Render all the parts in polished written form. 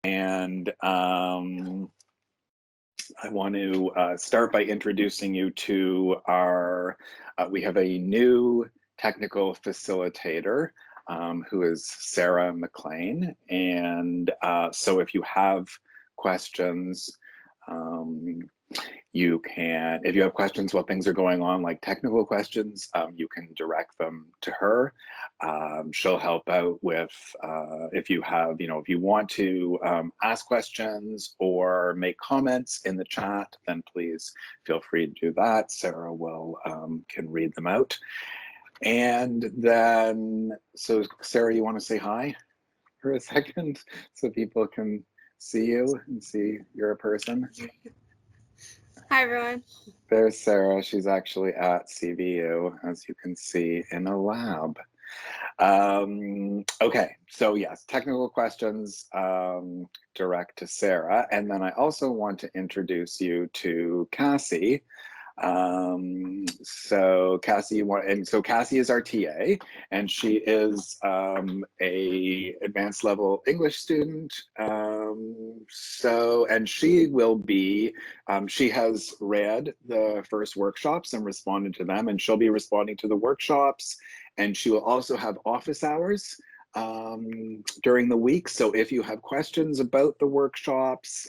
And I want to start by introducing you to our, we have a new technical facilitator who is Sarah McLean. And so if you have questions, you can, if you have questions while things are going on, like technical questions, you can direct them to her. She'll help out with, if you have, if you want to ask questions or make comments in the chat, then please feel free to do that. Sarah will, can read them out. And then, so Sarah, you want to say hi for a second so people can see you and see you're a person? Hi, everyone. There's Sarah. She's actually at CVU, as you can see, in a lab. Okay, so yes, technical questions direct to Sarah. And then I also want to introduce you to Cassie. So Cassie, Cassie is our TA, and she is a advanced level English student. And she will be, she has read the first workshops and responded to them, and she'll be responding to the workshops, and she will also have office hours during the week. So if you have questions about the workshops,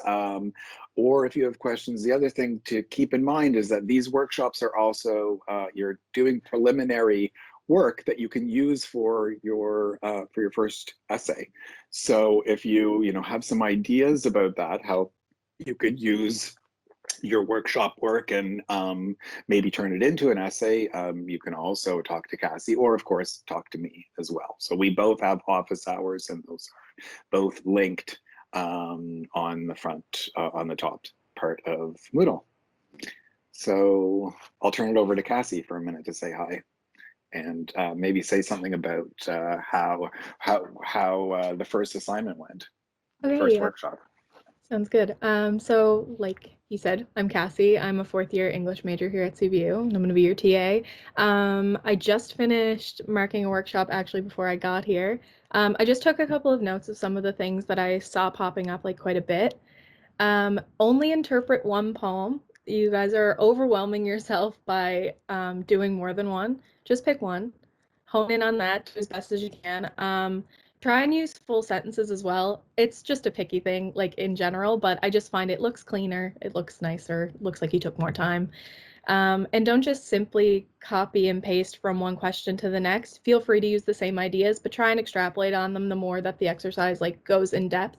or if you have questions, the other thing to keep in mind is that these workshops are also, you're doing preliminary work that you can use for your first essay. So if you have some ideas about that, how you could use your workshop work and maybe turn it into an essay, you can also talk to Cassie, or of course talk to me as well. So we both have office hours, and those are both linked on the front, on the top part of Moodle. So I'll turn it over to Cassie for a minute to say hi, and maybe say something about how the first assignment went, okay, first workshop. Sounds good. So like he said, I'm Cassie. I'm a fourth year English major here at CVU, and I'm going to be your TA. I just finished marking a workshop actually before I got here. I just took a couple of notes of some of the things that I saw popping up like quite a bit. Only interpret one poem. You guys are overwhelming yourself by doing more than one. Just pick one. Hone in on that as best as you can. Try and use full sentences as well. It's just a picky thing, like in general, but I just find it looks cleaner, it looks nicer, looks like you took more time. And don't just simply copy and paste from one question to the next. Feel free to use the same ideas, but try and extrapolate on them the more that the exercise like goes in depth.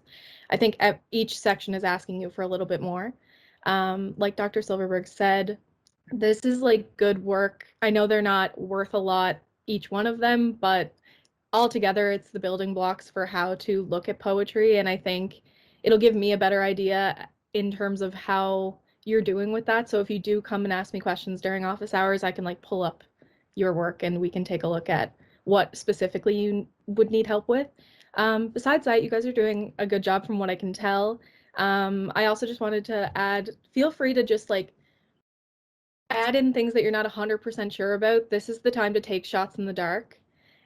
I think each section is asking you for a little bit more. Like Dr. Silverberg said, this is like good work. I know they're not worth a lot, each one of them, but altogether it's the building blocks for how to look at poetry, and I think it'll give me a better idea in terms of how you're doing with that. So if you do come and ask me questions during office hours, I can like pull up your work and we can take a look at what specifically you would need help with. Besides that, you guys are doing a good job from what I can tell. I also just wanted to add, feel free to just like add in things that you're not 100% sure about. This is the time to take shots in the dark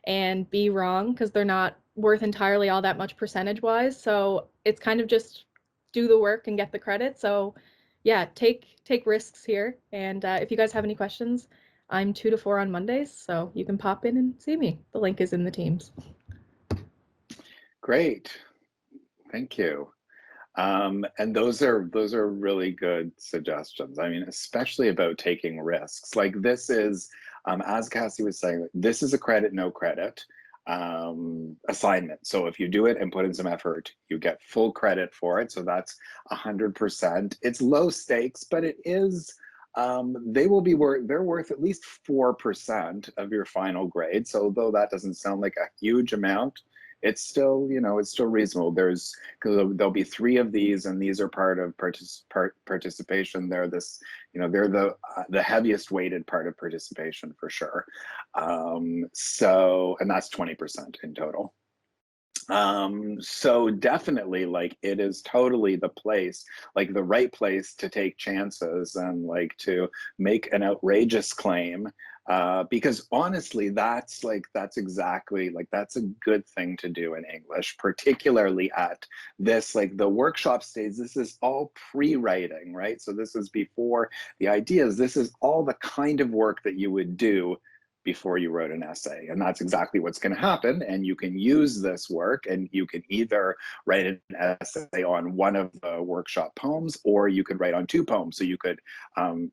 and be wrong, because they're not worth entirely all that much percentage wise. So it's kind of just do the work and get the credit. So yeah, take risks here. And if you guys have any questions, I'm 2 to 4 on Mondays, so you can pop in and see me. The link is in the Teams. Great, thank you. And those are really good suggestions. I mean, especially about taking risks. Like this is, as Cassie was saying, this is a credit, no credit assignment. So if you do it and put in some effort, you get full credit for it. So that's 100%. It's low stakes, but it is, they're worth at least 4% of your final grade. So though that doesn't sound like a huge amount, it's still, it's still reasonable. There'll be 3 of these, and these are part of participation. They're this, they're the heaviest weighted part of participation for sure. So, and that's 20% in total. So definitely, like, it is totally the place, like the right place to take chances and like to make an outrageous claim Because honestly, that's exactly that's a good thing to do in English, particularly at this, like the workshop stage. This is all pre-writing, right? So this is before the ideas. This is all the kind of work that you would do before you wrote an essay. And that's exactly what's going to happen. And you can use this work, and you can either write an essay on one of the workshop poems, or you could write on 2 poems. So you could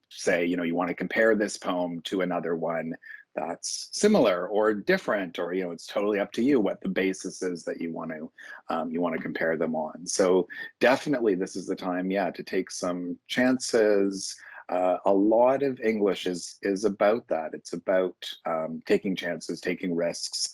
say, you want to compare this poem to another one that's similar or different, or it's totally up to you what the basis is that you want to compare them on. So definitely this is the time, to take some chances. A lot of English is about that. It's about taking chances, taking risks,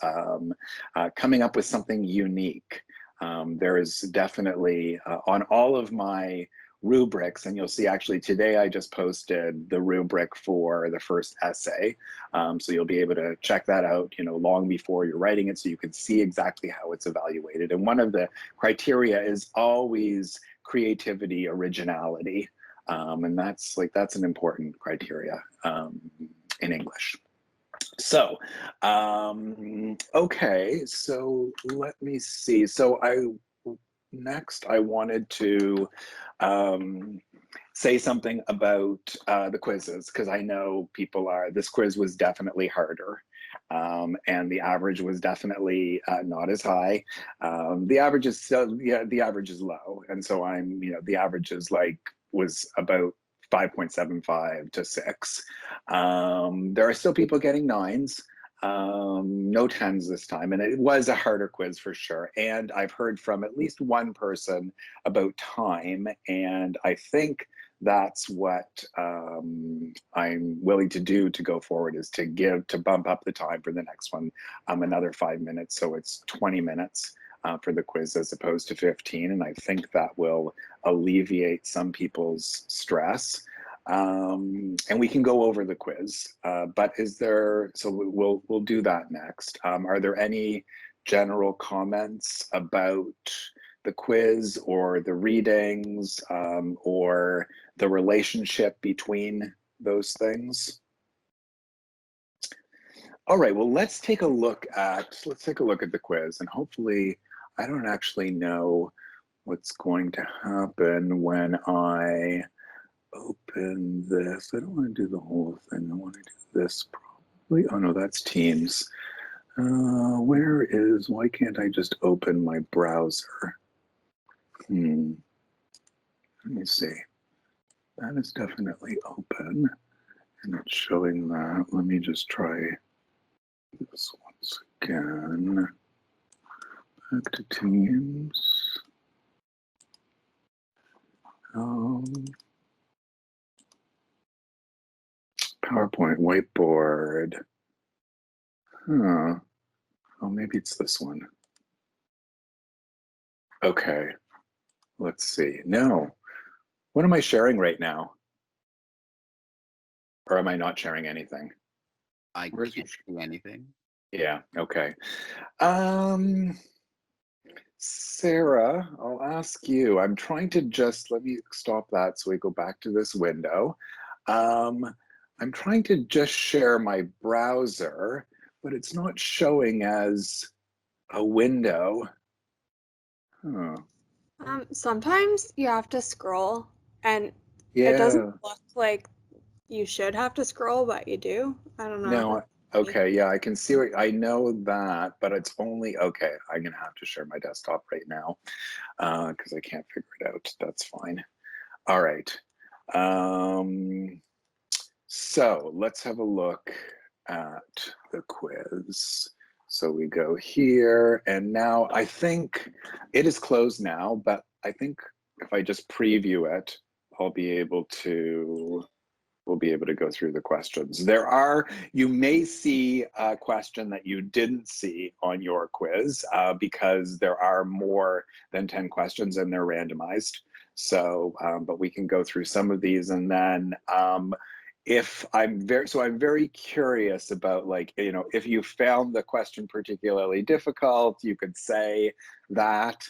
coming up with something unique. There is definitely on all of my rubrics, and you'll see actually today I just posted the rubric for the first essay. So you'll be able to check that out, long before you're writing it, so you can see exactly how it's evaluated. And one of the criteria is always creativity, originality. And that's an important criteria in English. So, okay, so let me see. So next I wanted to say something about the quizzes, because I know this quiz was definitely harder. And the average was definitely not as high. The average is the average is low, and so the average is was about 5.75 to 6. There are still people getting 9s, no 10s this time, and it was a harder quiz for sure. And I've heard from at least one person about time, and I think that's what I'm willing to do to go forward, is to bump up the time for the next one another 5 minutes, so it's 20 minutes for the quiz as opposed to 15, and I think that will alleviate some people's stress. And we can go over the quiz, but we'll do that next. Are there any general comments about the quiz or the readings, or the relationship between those things? All right, well, let's take a look at the quiz, and hopefully I don't actually know what's going to happen when I open this. I don't want to do the whole thing. I want to do this probably. Oh no, that's Teams. Why can't I just open my browser? Let me see. That is definitely open, and it's showing that. Let me just try this once again. Back to Teams. PowerPoint whiteboard. Oh, maybe it's this one. Okay, let's see. No, what am I sharing right now? Or am I not sharing anything? I can't see anything. Yeah, okay. Sarah, I'll ask you. I'm trying to let me stop that so we go back to this window. I'm trying to just share my browser, but it's not showing as a window. Huh. Sometimes you have to scroll, and Yeah. it doesn't look like you should have to scroll, but you do. I don't know. No, okay, yeah, I can see I know that, but it's only, okay, I'm gonna have to share my desktop right now because I can't figure it out. That's fine. All right. So let's have a look at the quiz. So we go here, and now I think it is closed now, but I think if I just preview it, we'll be able to go through the questions. You may see a question that you didn't see on your quiz because there are more than 10 questions and they're randomized. So, but we can go through some of these, and then I'm very curious about, if you found the question particularly difficult, you could say that.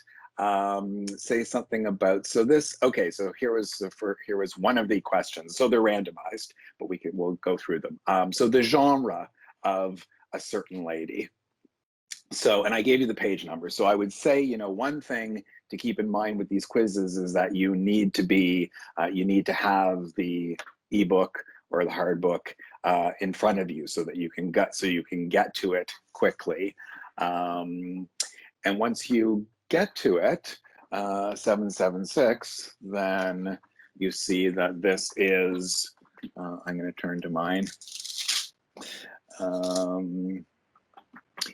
say something about, so this, okay, so here was one of the questions. So they're randomized, but we'll go through them. So the genre of a certain lady. So, and I gave you the page number. So I would say, you know, one thing to keep in mind with these quizzes is that you need to have the ebook or the hard book in front of you so that you can get to it quickly. And once you get to it, 776, then you see that this is, I'm going to turn to mine.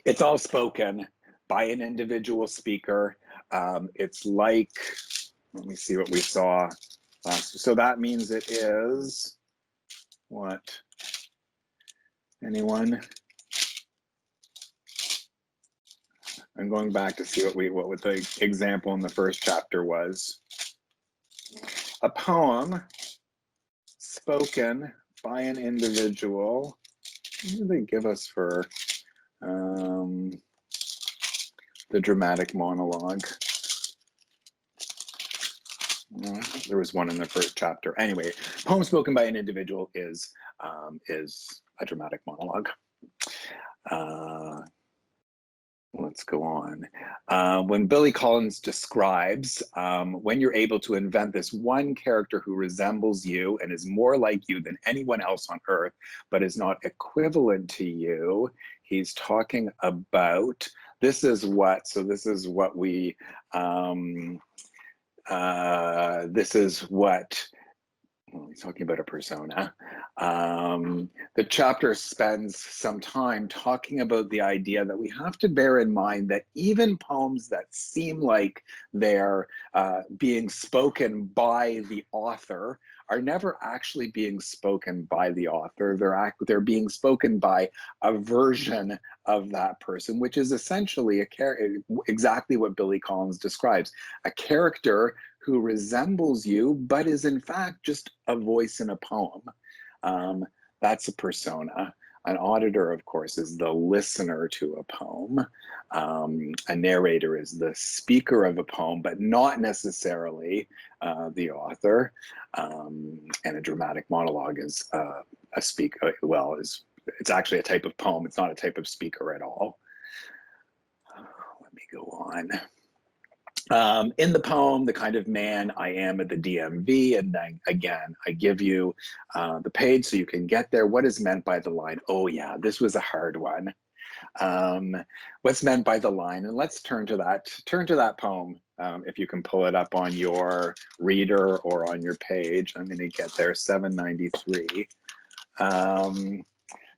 It's all spoken by an individual speaker. It's like, let me see what we saw last. So that means it is what? Anyone? I'm going back to see what the example in the first chapter was. A poem spoken by an individual. What did they give us for the dramatic monologue? There was one in the first chapter. Anyway, poem spoken by an individual is a dramatic monologue. Let's go on. When Billy Collins describes, when you're able to invent this one character who resembles you and is more like you than anyone else on earth, but is not equivalent to you, he's talking about, this is what we, well, he's talking about a persona. The chapter spends some time talking about the idea that we have to bear in mind that even poems that seem like they're being spoken by the author are never actually being spoken by the author. They're being spoken by a version of that person, which is essentially exactly what Billy Collins describes, a character who resembles you, but is in fact just a voice in a poem. That's a persona. An auditor, of course, is the listener to a poem. A narrator is the speaker of a poem, but not necessarily the author. And a dramatic monologue is a speaker, well, it's actually a type of poem. It's not a type of speaker at all. Let me go on. In the poem, the kind of man I am at the DMV, and then again, I give you the page so you can get there. What is meant by the line? Oh yeah, this was a hard one. What's meant by the line? And let's turn to that poem. If you can pull it up on your reader or on your page. I'm gonna get there, 793.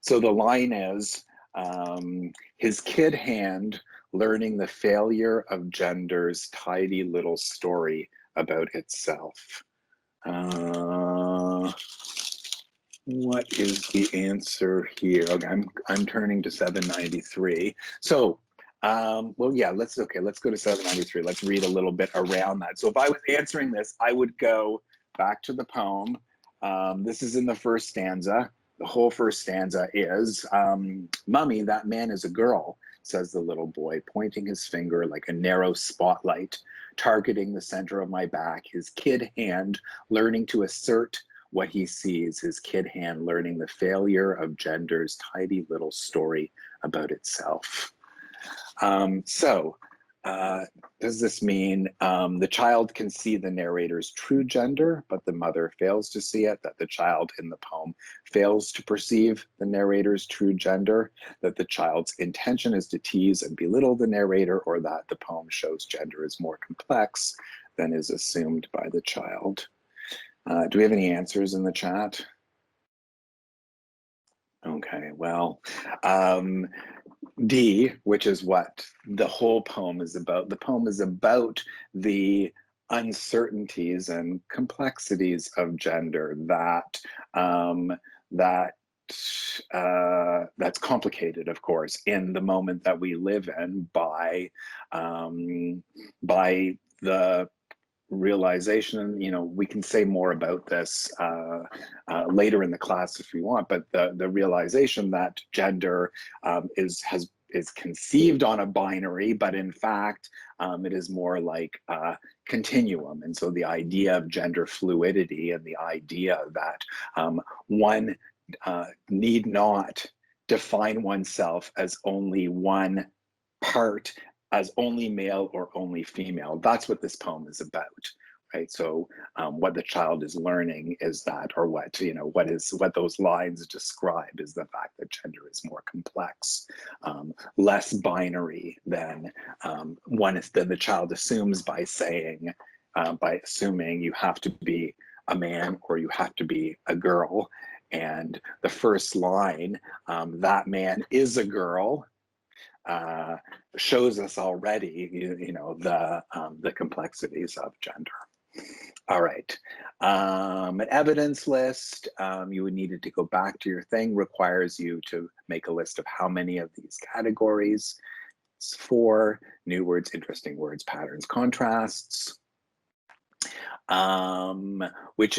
So the line is, his kid hand learning the failure of gender's tidy little story about itself. What is the answer here? Okay, I'm turning to 793. So, well, yeah, let's go to 793. Let's read a little bit around that. So if I was answering this, I would go back to the poem. This is in the first stanza. The whole first stanza is, Mummy, that man is a girl, says the little boy, pointing his finger like a narrow spotlight, targeting the center of my back, his kid hand learning to assert what he sees, his kid hand learning the failure of gender's tidy little story about itself. Does this mean the child can see the narrator's true gender, but the mother fails to see it, that the child in the poem fails to perceive the narrator's true gender, that the child's intention is to tease and belittle the narrator, or that the poem shows gender is more complex than is assumed by the child? Do we have any answers in the chat? Okay, well, D, which is what the whole poem is about. The poem is about the uncertainties and complexities of gender that's complicated, of course, in the moment that we live in by the realization. You know, we can say more about this later in the class if you want, but the realization that gender is is conceived on a binary, but in fact, it is more like a continuum. And so the idea of gender fluidity and the idea that one need not define oneself as only one part, as only male or only female. That's what this poem is about, right? So what the child is learning is that, or what, you know, what those lines describe is the fact that gender is more complex, less binary than than the child assumes by saying, by assuming you have to be a man or you have to be a girl. And the first line, that man is a girl, shows us already, you know, the complexities of gender. All right, an evidence list, you would need to go back to your thing, requires you to make a list of how many of these categories. It's 4, new words, interesting words, patterns, contrasts. Which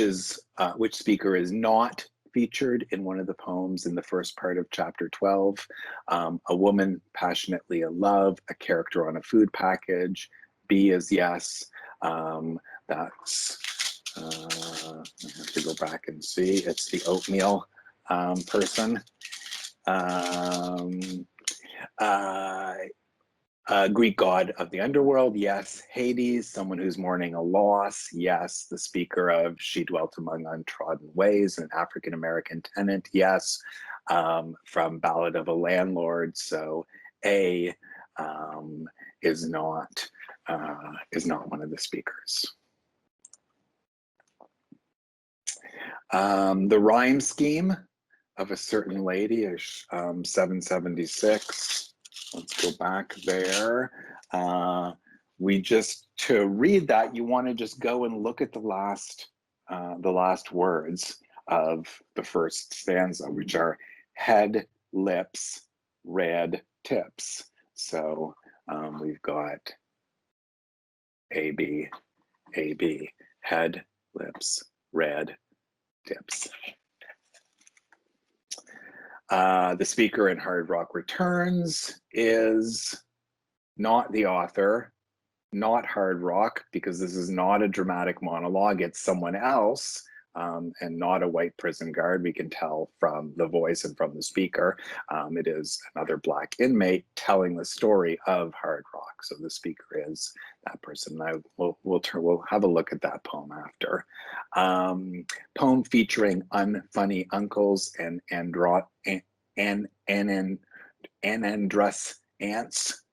speaker is not featured in one of the poems in the first part of chapter 12. A woman passionately in love, a character on a food package. B is yes. That's, I have to go back and see, it's the oatmeal person. Greek god of the underworld, yes. Hades, someone who's mourning a loss, yes. The speaker of She Dwelt Among Untrodden Ways, an African-American tenant, yes. From Ballad of a Landlord, so A is not one of the speakers. The rhyme scheme of a certain lady is 776. Let's go back there. To read that, you want to just go and look at the last words of the first stanza, which are head, lips, red tips. So we've got A, B, head, lips, red tips. The speaker in Hard Rock Returns is not the author, not Hard Rock, because this is not a dramatic monologue, it's someone else, and not a white prison guard. We can tell from the voice and from the speaker. It is another Black inmate telling the story of Hard Rock. So the speaker is that person. We'll have a look at that poem after. Poem featuring unfunny uncles and anandrous aunts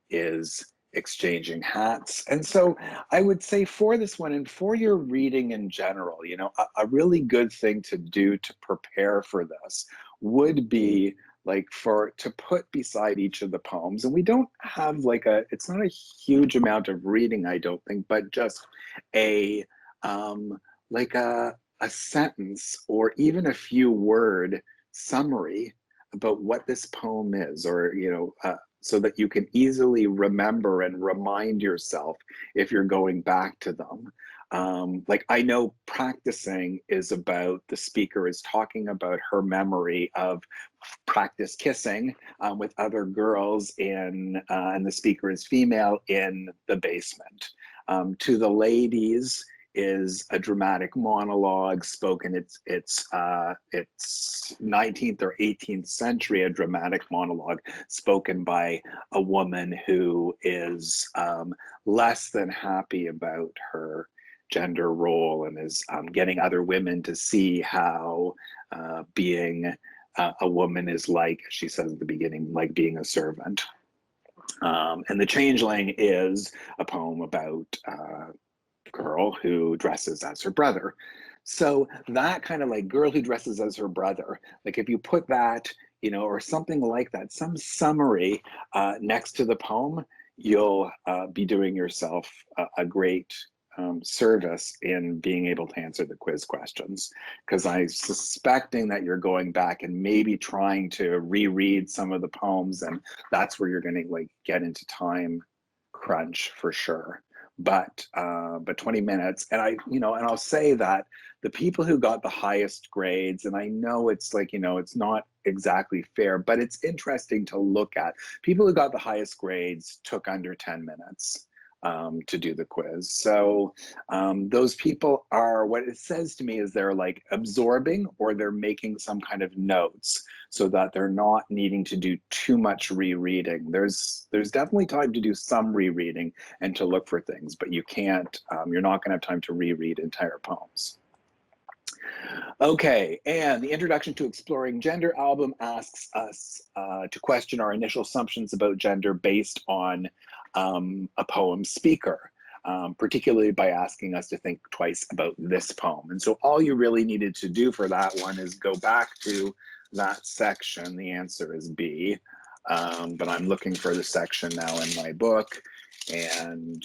is Exchanging Hats. And so I would say for this one and for your reading in general, you know, a really good thing to do to prepare for this would be like to put beside each of the poems, and we don't have like it's not a huge amount of reading, I don't think, but just a sentence or even a few word summary about what this poem is, or, you know, so that you can easily remember and remind yourself if you're going back to them. Like I know practicing is about, the speaker is talking about her memory of practice kissing with other girls and the speaker is female, in the basement. To the ladies is a dramatic monologue spoken, it's 19th or 18th century, a dramatic monologue spoken by a woman who is less than happy about her gender role and is getting other women to see how being a woman is, like she says at the beginning, like being a servant. And The Changeling is a poem about girl who dresses as her brother. So that kind of like girl who dresses as her brother, like if you put that, you know, or something like that, some summary next to the poem, you'll be doing yourself a great service in being able to answer the quiz questions, because I'm suspecting that you're going back and maybe trying to reread some of the poems, and that's where you're going to like get into time crunch for sure. But 20 minutes, and I'll say that the people who got the highest grades, and I know it's like, you know, it's not exactly fair, but it's interesting to look at. People who got the highest grades took under 10 minutes to do the quiz. So those people are, what it says to me is they're like absorbing, or they're making some kind of notes so that they're not needing to do too much rereading. There's definitely time to do some rereading and to look for things, but you can't, you're not gonna have time to reread entire poems. Okay, and the Introduction to Exploring Gender album asks us to question our initial assumptions about gender based on a poem speaker, particularly by asking us to think twice about this poem. And so all you really needed to do for that one is go back to that section. The answer is B, but I'm looking for the section now in my book, and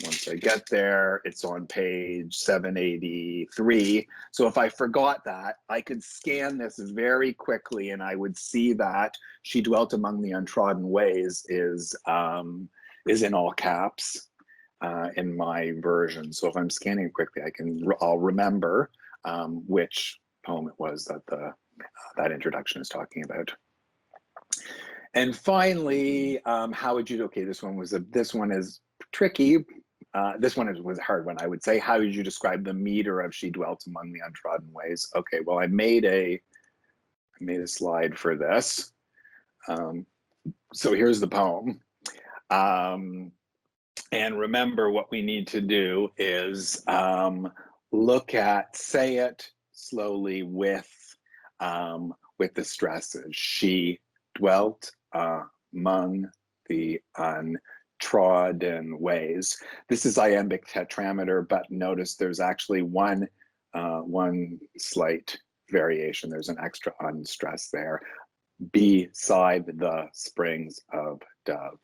once I get there, it's on page 783. So if I forgot that, I could scan this very quickly and I would see that "She dwelt among the untrodden ways" is in all caps in my version. So if I'm scanning quickly, I'll remember which poem it was that that introduction is talking about. And finally, how would you, okay, this one is tricky. This one was a hard one, I would say. How would you describe the meter of "She dwelt among the untrodden ways"? Okay, well, I made a slide for this. So here's the poem. And remember, what we need to do is say it slowly with the stresses. She dwelt among the untrodden ways. This is iambic tetrameter, but notice there's actually one slight variation. There's an extra unstress there. Beside the springs of Dove,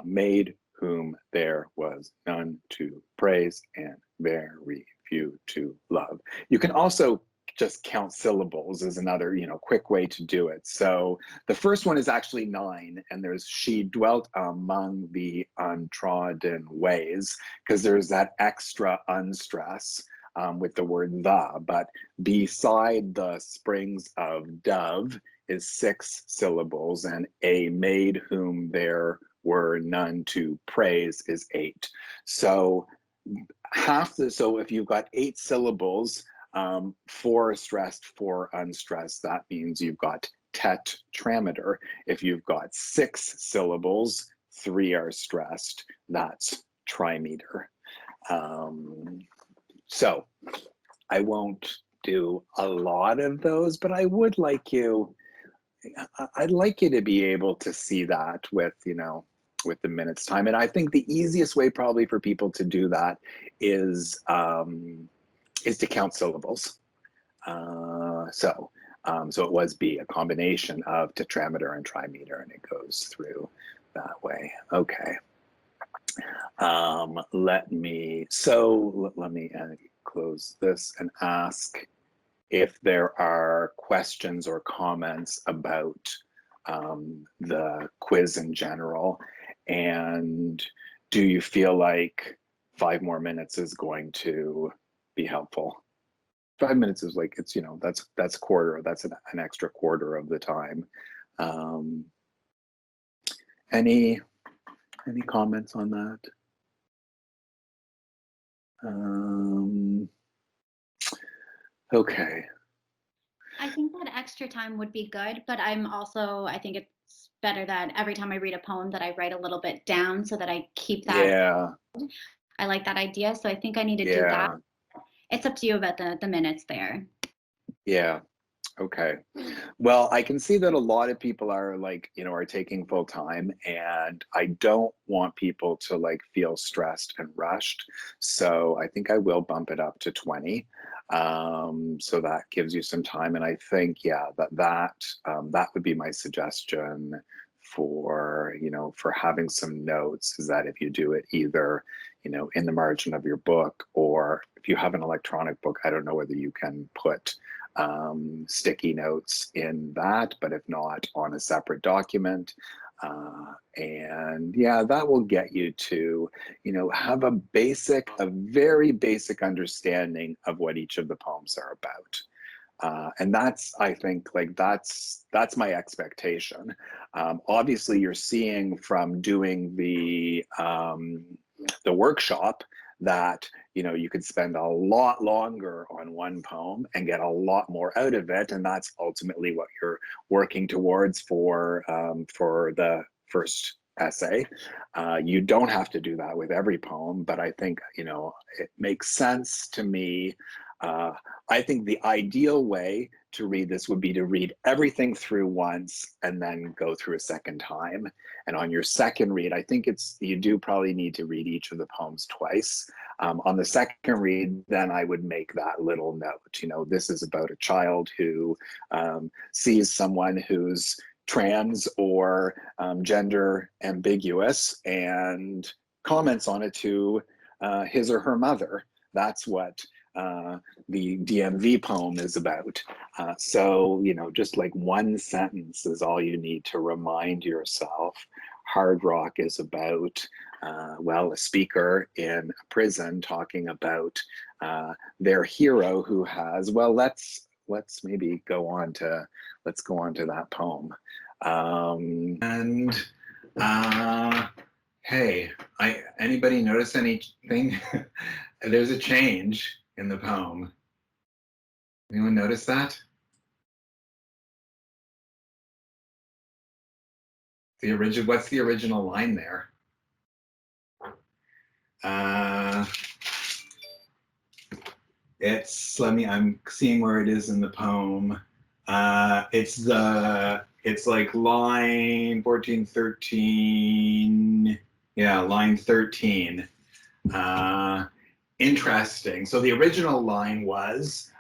maid whom there was none to praise and very few to love. You can also just count syllables as another, quick way to do it. So the first one is actually 9, and there's "She dwelt among the untrodden ways," because there's that extra unstress with the word "the," but beside the springs of Dove is 6 syllables, and a maid whom there were none to praise is 8. So so if you've got 8 syllables, 4 stressed, 4 unstressed, that means you've got tetrameter. If you've got 6 syllables, 3 are stressed, that's trimeter. So I won't do a lot of those, but I'd like you to be able to see that with the minutes time. And I think the easiest way probably for people to do that is to count syllables. So it was B, a combination of tetrameter and trimeter, and it goes through that way. Okay. Let me close this and ask if there are questions or comments about the quiz in general. And do you feel like 5 more minutes is going to be helpful? 5 minutes is like, it's, that's quarter, that's an extra quarter of the time. Any comments on that? Okay. I think that extra time would be good, but I think it's better that every time I read a poem that I write a little bit down so that I keep that. Yeah. I like that idea, so I think I need to do that. It's up to you about the minutes there. Yeah. Okay. Well, I can see that a lot of people are are taking full time, and I don't want people to feel stressed and rushed. So I think I will bump it up to 20. So that gives you some time. And I think, that would be my suggestion for having some notes, is that if you do it either, in the margin of your book, or if you have an electronic book, I don't know whether you can put sticky notes in that, but if not, on a separate document. And that will get you to, have a very basic understanding of what each of the poems are about. And that's, I think, like that's my expectation. Obviously, you're seeing from doing the workshop that, you know, you could spend a lot longer on one poem and get a lot more out of it, and that's ultimately what you're working towards for the first essay. You don't have to do that with every poem, but I think, you know, it makes sense to me. I think the ideal way to read this would be to read everything through once and then go through a second time. And on your second read, I think you do probably need to read each of the poems twice. On the second read, then I would make that little note. You know, this is about a child who sees someone who's trans or gender ambiguous and comments on it to his or her mother. That's what the DMV poem is about. So, you know, just like one sentence is all you need to remind yourself. Hard Rock is about, well, a speaker in a prison talking about their hero who has, well, let's maybe go on to that poem. Hey, anybody notice anything? There's a change in the poem. Anyone notice that? What's the original line there? I'm seeing where it is in the poem. It's like line 14, 13. Yeah, line 13. Interesting. So the original line was,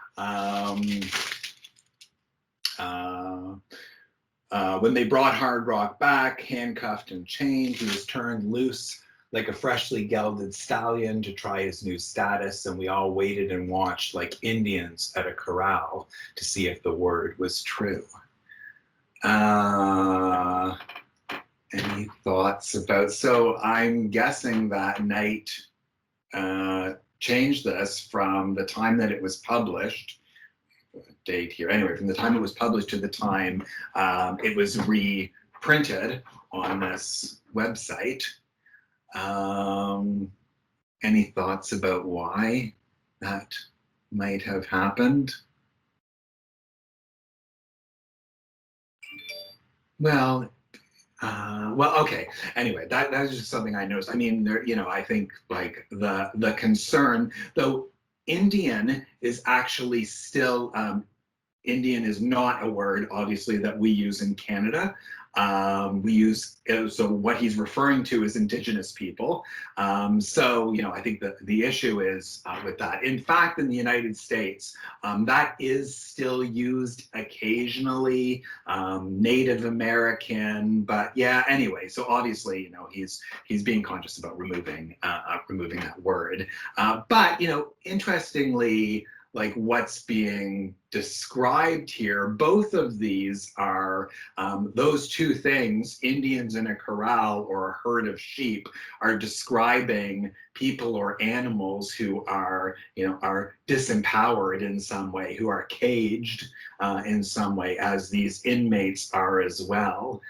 when they brought Hard Rock back, handcuffed and chained, he was turned loose like a freshly gelded stallion to try his new status, and we all waited and watched like Indians at a corral to see if the word was true. Any thoughts about, so I'm guessing that Knight changed this from the time that it was published, date here, anyway, from the time it was published to the time it was reprinted on this website. Any thoughts about why that might have happened? Well, okay. Anyway, that's just something I noticed. I mean, there, you know, I think like the concern, though, Indian is actually still, Indian is not a word, obviously, that we use in Canada. We use, so what he's referring to is Indigenous people. So, you know, I think that the issue is with that. In fact, in the United States, that is still used occasionally, Native American, but yeah, anyway, so obviously, you know, he's being conscious about removing that word. But, you know, interestingly, like what's being described here, both of these are those two things, Indians in a corral or a herd of sheep, are describing people or animals who are, you know, are disempowered in some way, who are caged in some way, as these inmates are as well,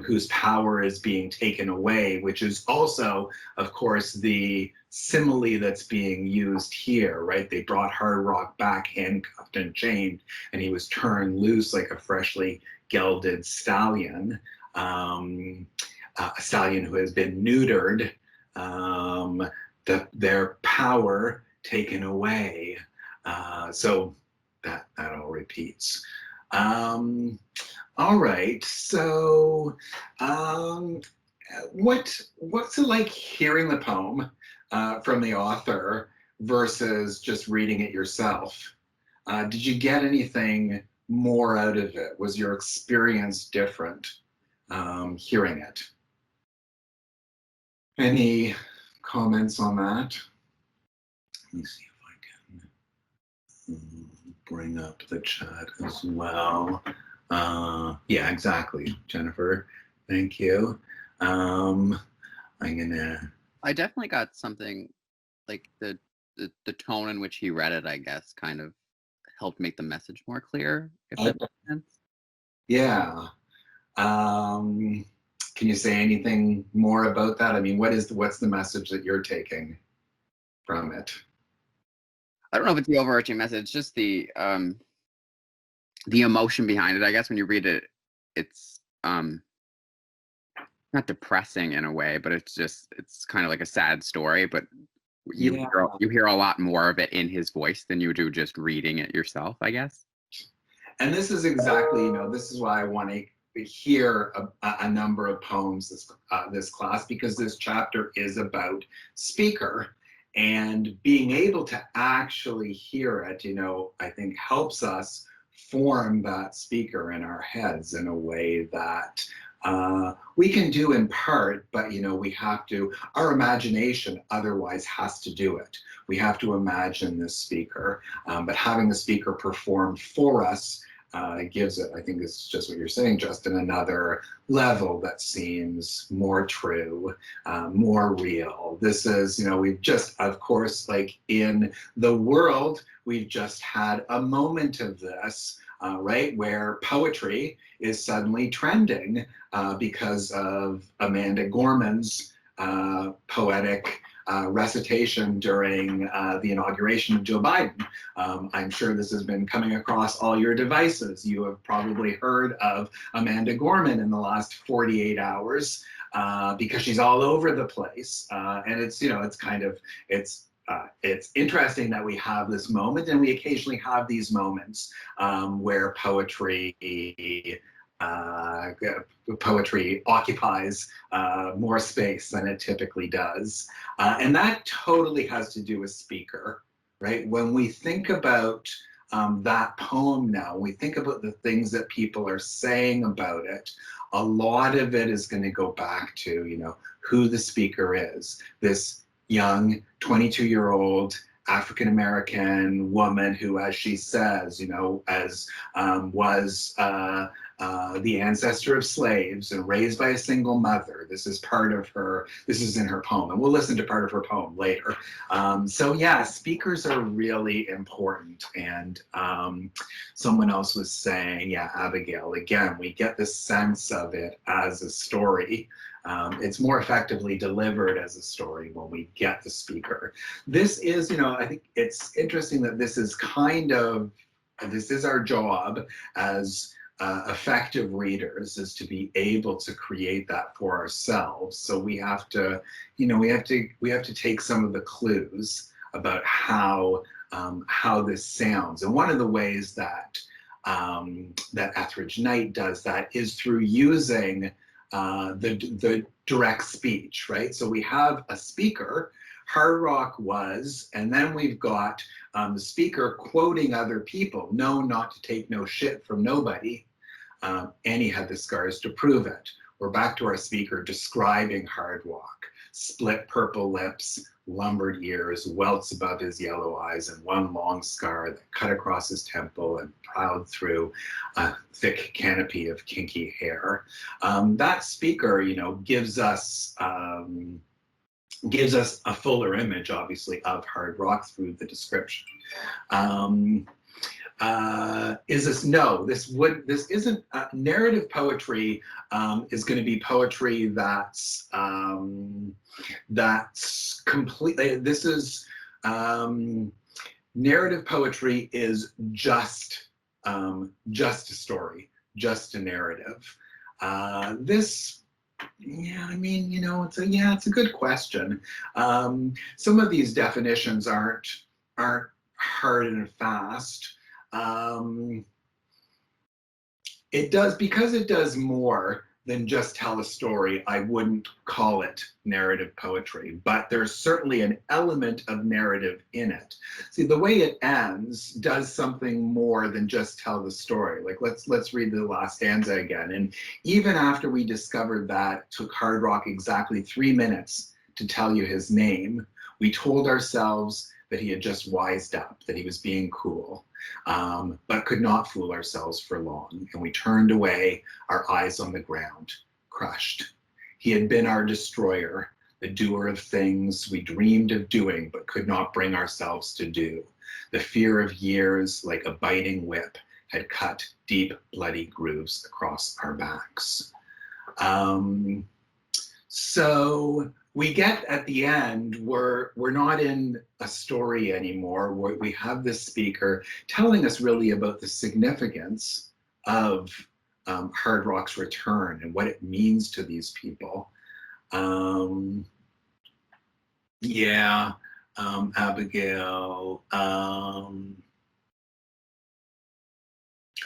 whose power is being taken away, which is also, of course, the simile that's being used here, right? They brought Hard Rock back handcuffed and chained, and he was turned loose like a freshly gelded stallion, a stallion who has been neutered, their power taken away. So that all repeats. All right, so what's it like hearing the poem from the author versus just reading it yourself? Did you get anything more out of it? Was your experience different hearing it? Any comments on that? Let me see if I can bring up the chat as well. Yeah, exactly, Jennifer. Thank you. I definitely got something like the tone in which he read it, I guess, kind of helped make the message more clear, if that makes sense. Yeah. Can you say anything more about that? I mean, what's the message that you're taking from it? I don't know if it's the overarching message, just the emotion behind it. I guess when you read it, it's not depressing in a way, but it's kind of like a sad story, but you hear a lot more of it in his voice than you do just reading it yourself, I guess. And this is exactly, this is why I want to hear a number of poems this class, because this chapter is about speaker, and being able to actually hear it, I think helps us form that speaker in our heads in a way that we can do in part, but we have to, our imagination otherwise has to do it. We have to imagine this speaker, but having the speaker perform for us gives it, I think it's just what you're saying, Justin, another level that seems more true, more real. This is, we've just, of course, like in the world, we've just had a moment of this, right, where poetry is suddenly trending because of Amanda Gorman's poetic recitation during the inauguration of Joe Biden. I'm sure this has been coming across all your devices. You have probably heard of Amanda Gorman in the last 48 hours because she's all over the place. And it's, it's interesting that we have this moment, and we occasionally have these moments where poetry occupies more space than it typically does. And that totally has to do with speaker, right? When we think about that poem now, we think about the things that people are saying about it, a lot of it is going to go back to, who the speaker is. This young 22-year-old African-American woman who, as she says, was the ancestor of slaves and raised by a single mother. This is part of her, this is in her poem, and we'll listen to part of her poem later. So yeah, speakers are really important. And someone else was saying, yeah, Abigail, again, we get the sense of it as a story. It's more effectively delivered as a story when we get the speaker. This is, I think it's interesting that this is this is our job as effective readers, is to be able to create that for ourselves. So we have to, we have to take some of the clues about how this sounds. And one of the ways that that Etheridge Knight does that is through using the direct speech, right? So we have a speaker, Hard Rock was, and then we've got the speaker quoting other people, no, not to take no shit from nobody. Annie had the scars to prove it. We're back to our speaker describing Hard Rock, split purple lips, lumbered ears, welts above his yellow eyes, and one long scar that cut across his temple and plowed through a thick canopy of kinky hair. That speaker, gives us a fuller image, obviously, of Hard Rock through the description. Is this? No, this isn't narrative poetry. Is going to be poetry that's completely. This is narrative poetry is just a story, just a narrative. Yeah, I mean, it's a good question. Some of these definitions aren't hard and fast. It does, because it does more than just tell a story, I wouldn't call it narrative poetry, but there's certainly an element of narrative in it. See, the way it ends does something more than just tell the story. Like, let's read the last stanza again. And even after we discovered that it took Hard Rock exactly 3 minutes to tell you his name, we told ourselves that he had just wised up, that he was being cool, but could not fool ourselves for long. And we turned away, our eyes on the ground, crushed. He had been our destroyer, the doer of things we dreamed of doing, but could not bring ourselves to do. The fear of years, like a biting whip, had cut deep, bloody grooves across our backs. So we get at the end, we're not in a story anymore. We have this speaker telling us really about the significance of hard rock's return and what it means to these people. Abigail.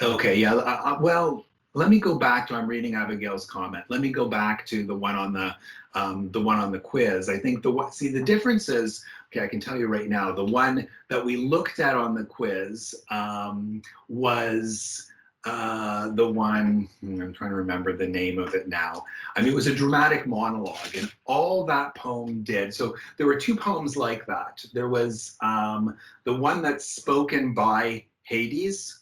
Okay, yeah. Well, let me go back to, I'm reading Abigail's comment. Let me go back to the one on the quiz. I think the difference is, okay, I can tell you right now, the one that we looked at on the quiz was the one, I'm trying to remember the name of it now. I mean, it was a dramatic monologue, and all that poem did. So there were two poems like that. There was the one that's spoken by Hades,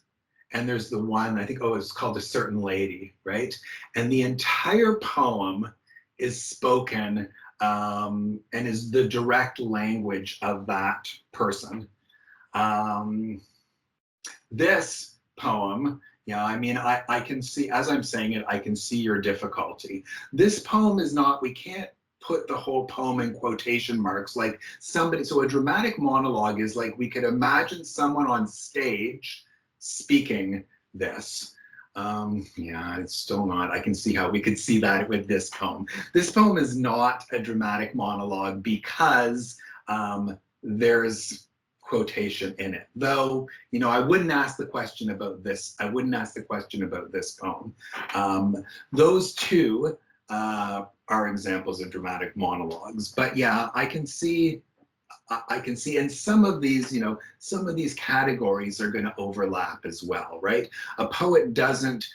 and there's the one, I think, it's called A Certain Lady, right? And the entire poem is spoken and is the direct language of that person. This poem, yeah, I mean, I can see, as I'm saying it, I can see your difficulty. This poem is not, we can't put the whole poem in quotation marks like somebody, so a dramatic monologue is like, we could imagine someone on stage speaking this. Yeah, it's still not, I can see how we could see that with this poem. This poem is not a dramatic monologue because there's quotation in it. Though, you know, I wouldn't ask the question about this. I wouldn't ask the question about this poem. Those two are examples of dramatic monologues. But yeah, I can see, and some of these, you know, some of these categories are going to overlap as well, right? A poet doesn't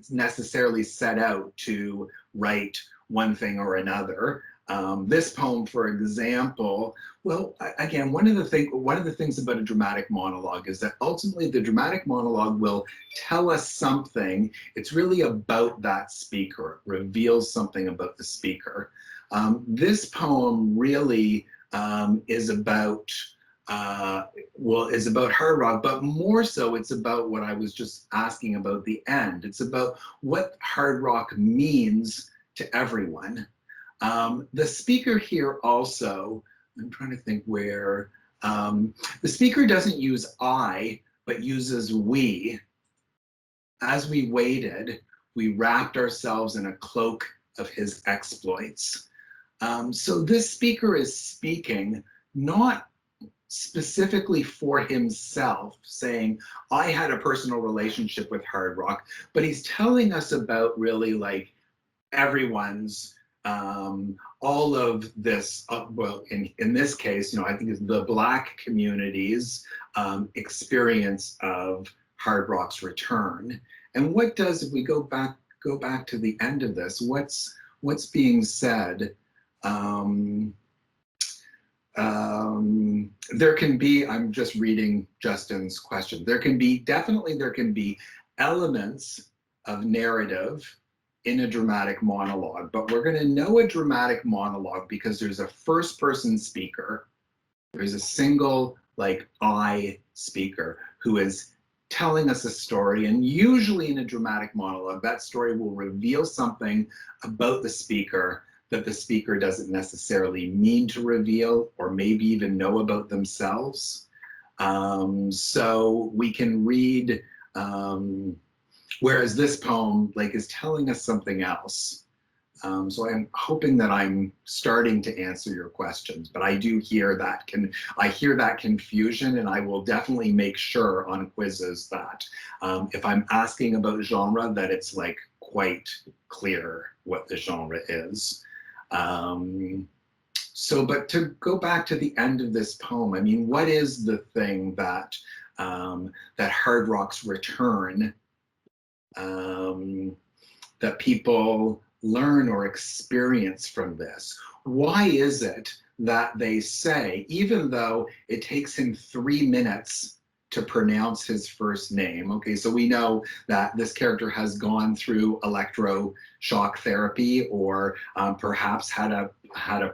necessarily set out to write one thing or another. This poem, for example, well, again, one of the things about a dramatic monologue is that ultimately the dramatic monologue will tell us something. It's really about that speaker. It reveals something about the speaker. This poem really is about hard rock, but more so it's about what I was just asking about the end. It's about what hard rock means to everyone. The speaker here also, I'm trying to think where, the speaker doesn't use I, but uses we. As we waited, we wrapped ourselves in a cloak of his exploits. So this speaker is speaking not specifically for himself, saying, I had a personal relationship with hard rock, but he's telling us about really like everyone's, all of this, well, in this case, you know, I think it's the Black community's experience of hard rock's return. And what does, if we go back to the end of this, what's being said? There can be, I'm just reading Justin's question. There can be elements of narrative in a dramatic monologue, but we're going to know a dramatic monologue because there's a first person speaker. There's a single like I speaker who is telling us a story, and usually in a dramatic monologue, that story will reveal something about the speaker that the speaker doesn't necessarily mean to reveal or maybe even know about themselves. So we can read, whereas this poem like is telling us something else. So I'm hoping that I'm starting to answer your questions, but I do hear that confusion, and I will definitely make sure on quizzes that if I'm asking about genre, that it's like quite clear what the genre is. So, but to go back to the end of this poem, I mean, what is the thing that that hard rock's return, that people learn or experience from this? Why is it that they say, even though it takes him 3 minutes to pronounce his first name, okay, so we know that this character has gone through electroshock therapy or perhaps had a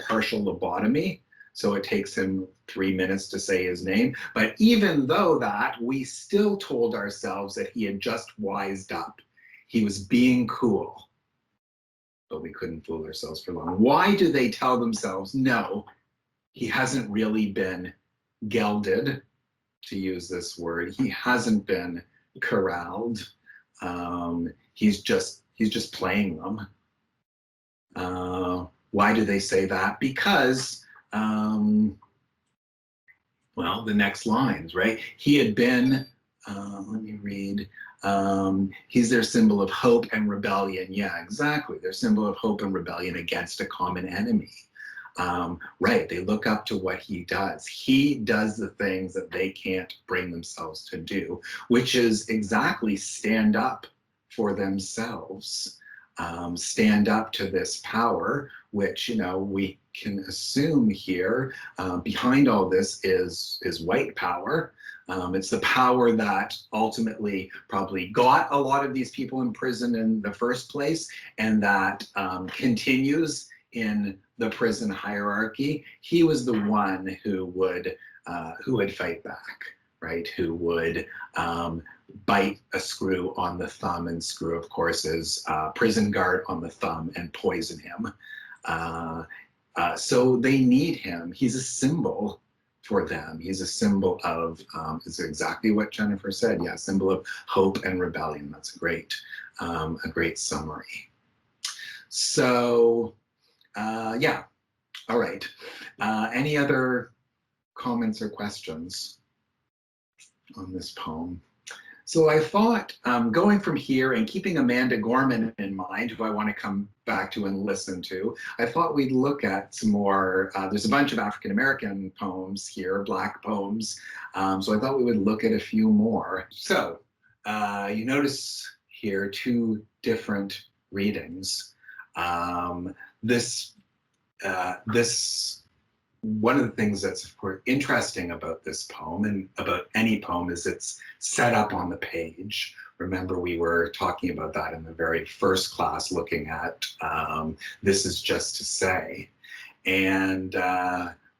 partial lobotomy. so it takes him 3 minutes to say his name. But even though that, we still told ourselves that he had just wised up. He was being cool. But we couldn't fool ourselves for long. Why do they tell themselves, no, he hasn't really been gelded, to use this word. He hasn't been corralled. He's just playing them. Why do they say that? Because, well, the next lines, right? He had been, let me read, he's their symbol of hope and rebellion. Yeah, exactly. Their symbol of hope and rebellion against a common enemy. Right, they look up to what he does. He does the things that they can't bring themselves to do, which is exactly stand up for themselves. Stand up to this power, which, you know, we can assume here behind all this is white power. It's the power that ultimately probably got a lot of these people in prison in the first place, and that continues in the prison hierarchy. He was the one who would fight back, right? Who would bite a screw on the thumb, and screw, of course, is prison guard on the thumb, and poison him. So they need him. He's a symbol for them. He's a symbol of, it's exactly what Jennifer said. Yeah, symbol of hope and rebellion. That's a great summary. So, yeah, all right. Any other comments or questions on this poem? So I thought, going from here and keeping Amanda Gorman in mind, who I want to come back to and listen to, I thought we'd look at some more, there's a bunch of African-American poems here, Black poems, so I thought we would look at a few more. So you notice here 2 different readings. This one of the things that's, of course, interesting about this poem, and about any poem, is it's set up on the page. Remember, we were talking about that in the very first class, looking at This Is Just to Say. And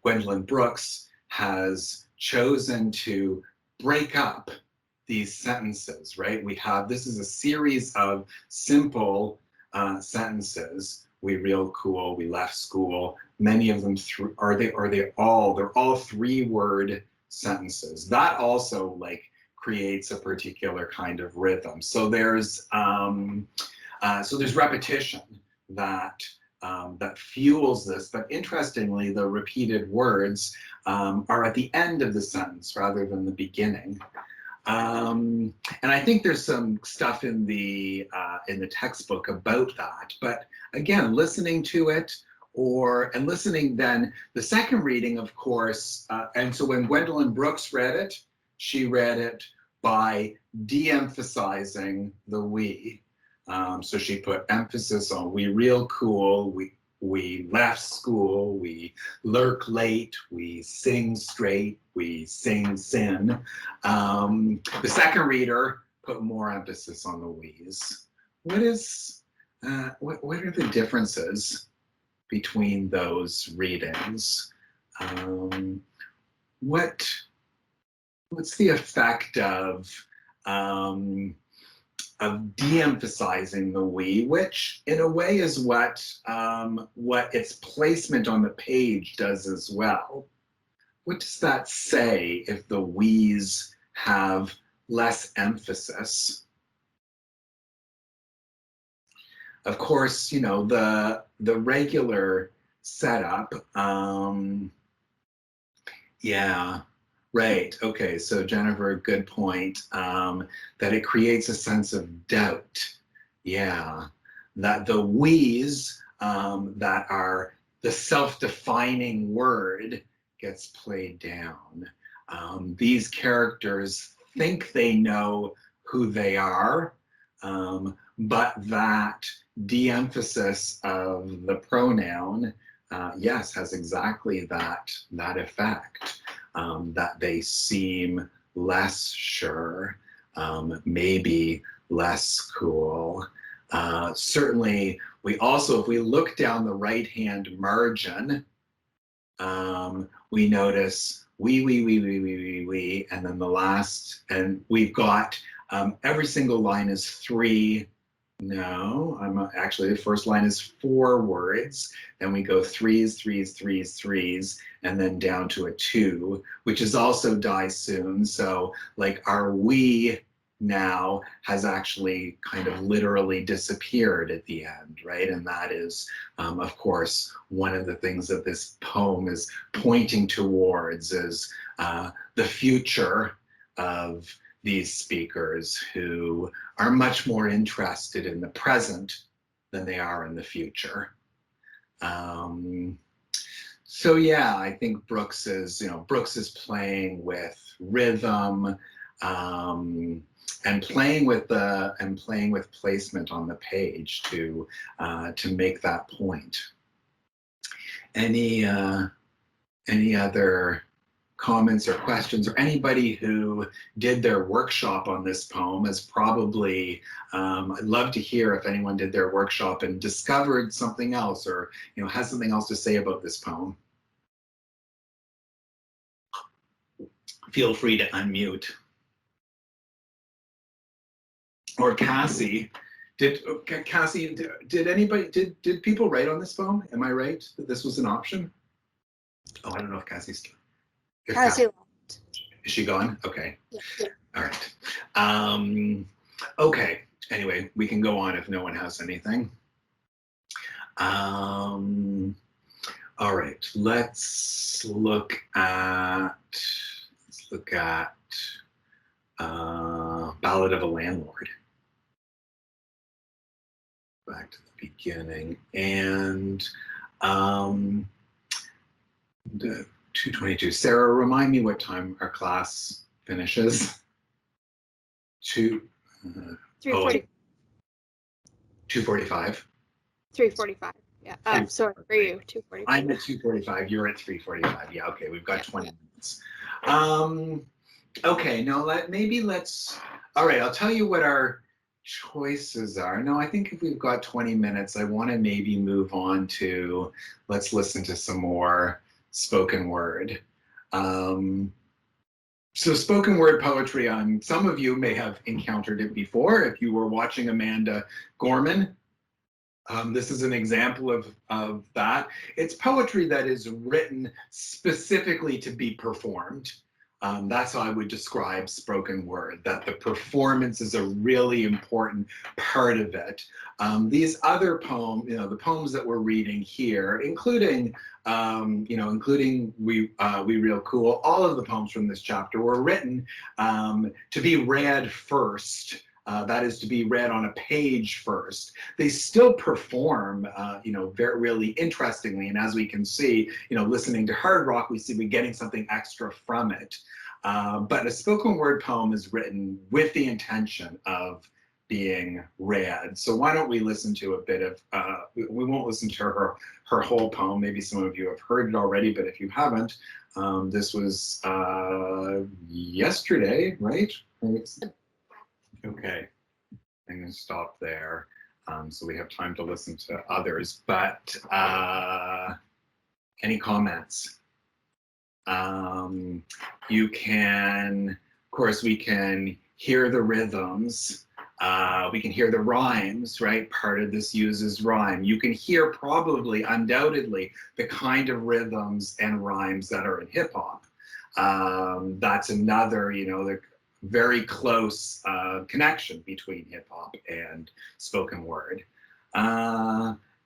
Gwendolyn Brooks has chosen to break up these sentences, right? This is a series of simple sentences. We real cool, we left school. Many of them they're all 3-word sentences. That also like creates a particular kind of rhythm. So there's repetition that fuels this, but interestingly, the repeated words are at the end of the sentence rather than the beginning. And I think there's some stuff in the textbook about that. But again, listening to it, and listening then, the second reading, of course, and so when Gwendolyn Brooks read it, she read it by de-emphasizing the we. So she put emphasis on we real cool, we left school, we lurk late, we sing straight, we sing sin. The second reader put more emphasis on the we's. What are the differences between those readings? What's the effect of de-emphasizing the we, which in a way is what its placement on the page does as well? What does that say if the we's have less emphasis? Of course, you know, the regular setup, yeah, right, okay, so Jennifer, good point, that it creates a sense of doubt, yeah, that the we's that are the self-defining word gets played down. These characters think they know who they are, but that de-emphasis of the pronoun, yes, has exactly that effect, that they seem less sure, maybe less cool. Certainly, we also, if we look down the right-hand margin, We notice we, and then the last, and we've got every single line is 3. No, actually the first line is 4 words. Then we go 3s, 3s, 3s, 3s, and then down to a 2, which is also die soon. So like our we now has actually kind of literally disappeared at the end, right? And that is, of course, one of the things that this poem is pointing towards is the future of these speakers who are much more interested in the present than they are in the future. So yeah, I think Brooks is playing with rhythm, and playing with placement on the page to make that point. Any other comments or questions, or anybody who did their workshop on this poem is probably, I'd love to hear if anyone did their workshop and discovered something else, or has something else to say about this poem. Feel free to unmute. Or Cassie, did anybody, did people write on this poem? Am I right that this was an option? Oh, I don't know if Cassie's still. Cassie left. Is she gone? Okay. Yeah. All right. Okay. Anyway, we can go on if no one has anything. All right. Let's look at Ballad of a Landlord. Back to the beginning, and the 2:22. Sarah, remind me what time our class finishes. 3:40. 2:45. 3:45. Yeah. Sorry for you. 2:45. I'm at 2:45. You're at 3:45. Yeah. Okay. We've got 20 minutes. Okay. No. Let's. All right. I'll tell you what our choices are. No, I think if we've got 20 minutes, I want to maybe move on to, let's listen to some more spoken word. So spoken word poetry, some of you may have encountered it before if you were watching Amanda Gorman. This is an example of that. It's poetry that is written specifically to be performed. That's how I would describe spoken word, that the performance is a really important part of it. These other poems, the poems that we're reading here, including We Real Cool, all of the poems from this chapter were written to be read first. That is, to be read on a page first. They still perform, very really interestingly, and as we can see, listening to Hard Rock, we see we're getting something extra from it. But a spoken word poem is written with the intention of being read. So why don't we listen to a bit of? We won't listen to her whole poem. Maybe some of you have heard it already, but if you haven't, this was yesterday, right? Okay, I'm going to stop there so we have time to listen to others. But any comments? You can, of course, we can hear the rhythms. We can hear the rhymes, right? Part of this uses rhyme. You can hear probably, undoubtedly, the kind of rhythms and rhymes that are in hip hop. That's another, the very close connection between hip hop and spoken word.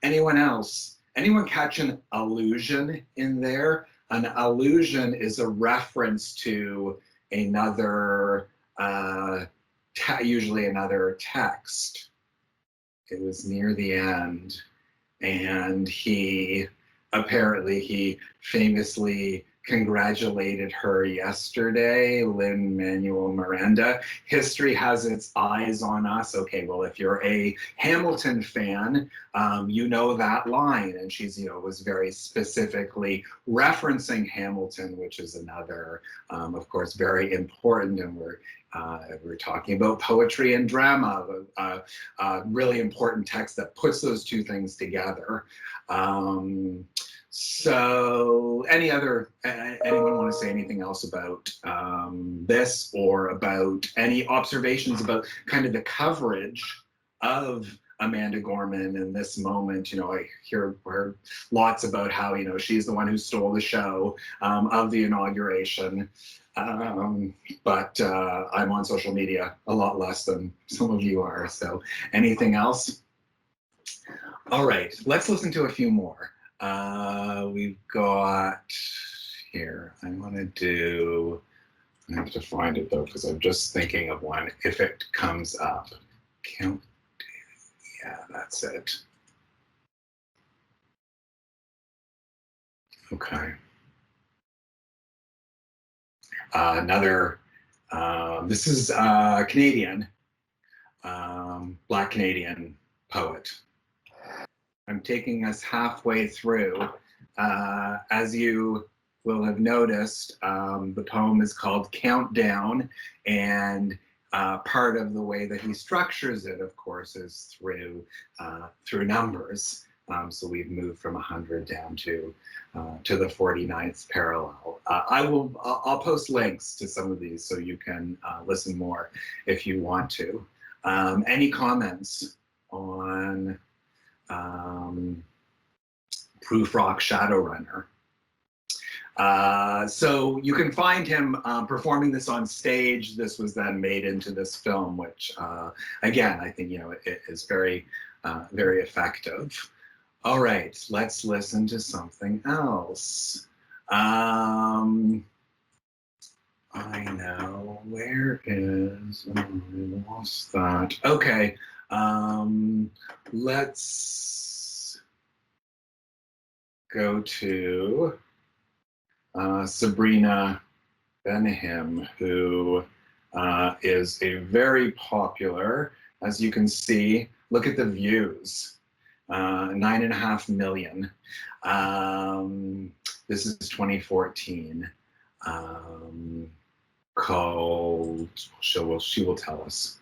Anyone else? Anyone catch an allusion in there? An allusion is a reference to another, usually another text. It was near the end, and he famously congratulated her yesterday, Lin-Manuel Miranda. History has its eyes on us. Okay, well, if you're a Hamilton fan, you know that line, and she's, was very specifically referencing Hamilton, which is another, of course, very important, and we're talking about poetry and drama, a really important text that puts those two things together. So anyone want to say anything else about this, or about any observations about kind of the coverage of Amanda Gorman in this moment? You know, I heard lots about how, you know, she's the one who stole the show of the inauguration. But I'm on social media a lot less than some of you are. So anything else? All right, let's listen to a few more. We've got here, I have to find it though, because I'm just thinking of one, if it comes up. Yeah, that's it. Okay. This is Canadian, Black Canadian poet. I'm taking us halfway through. As you will have noticed, the poem is called Countdown, and part of the way that he structures it, of course, is through numbers. So we've moved from 100 down to the 49th parallel. I'll post links to some of these so you can listen more if you want to. Any comments on Prufrock Shadowrunner? So you can find him performing this on stage. This was then made into this film, which again, I think, you know, it is very, very effective. All right, let's listen to something else. I know, where is, oh, I lost that. Okay, let's go to Sabrina Benham, who is a very popular, as you can see, look at the views, 9.5 million. This is 2014, called, she will tell us.